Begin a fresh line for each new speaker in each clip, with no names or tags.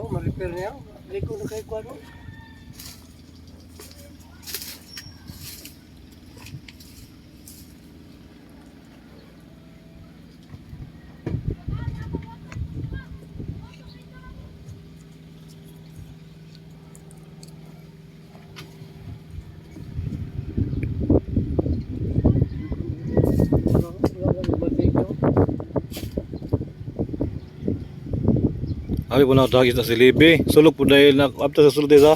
ma-repair niya. Hindi ko na kayo kuha.
Abi po na dagis na si Libby. Sulok po dahil na after sa sulod sa.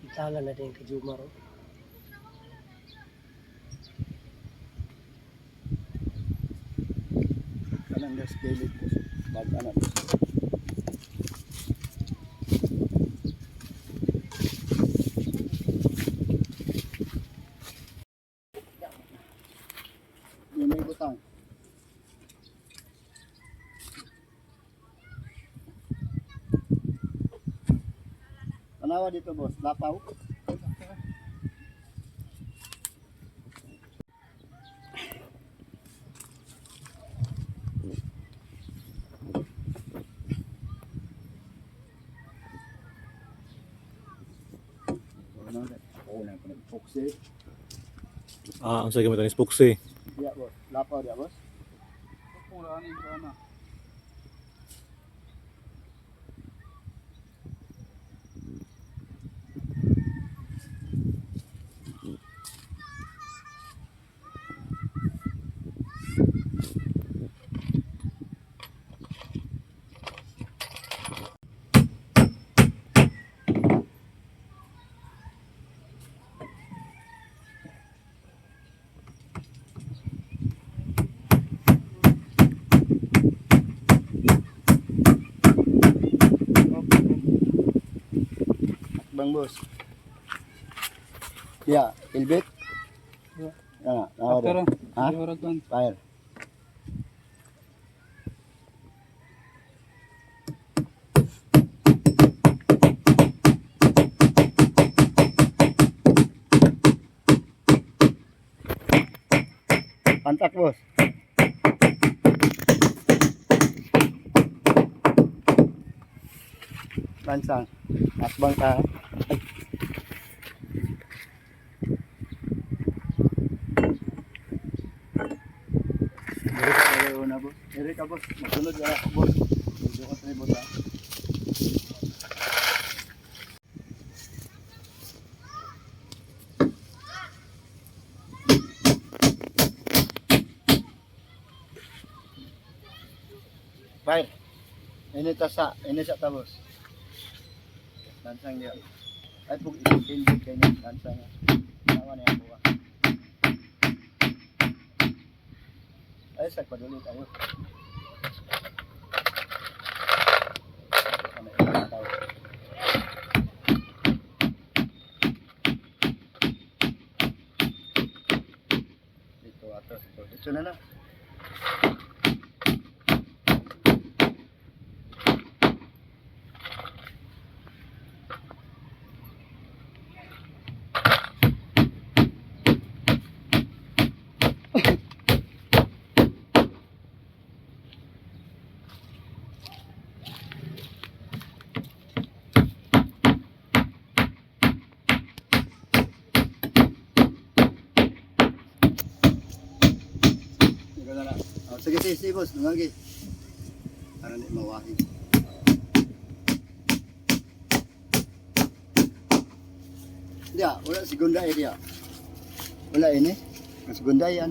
Itala na din kay Jumar.
Kanang gas daily po. Bag anak. Yung may butang. Tanawa dito boss, lapaw.
Ang sa gamit ni Spooksy.
Dia bos, lapaw dia bos.
Pupulaan yung sana.
Bang bos. Ya, ilbit.
Ya.
Ya, nawa dia. Ha?
Iwarag
Fire. Pantak bos. Lansang. Asbang ka. Ay. Diri ka bos. Magsunod ka bos. Dito ka sa ibon ha. Fire. Ini sa tabos. Lansang dia. Ay pug indit kanya lansang. Tawa niya ako. Ay sa paduli tayo. Dito atas. Dito na na. Sige, sige, boss. Nangagi. Para hindi mawahin. Dia, wala segunda dia. Wala ini. Segunda yan.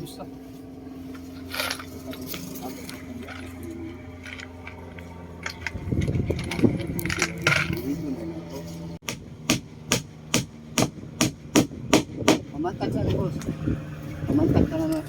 Pamantak sa boss. Pamantak ka na.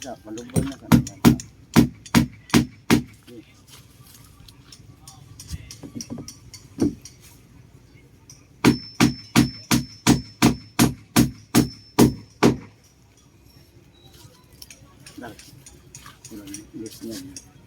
Asa, malubog na ka. Dal. Ilis niya.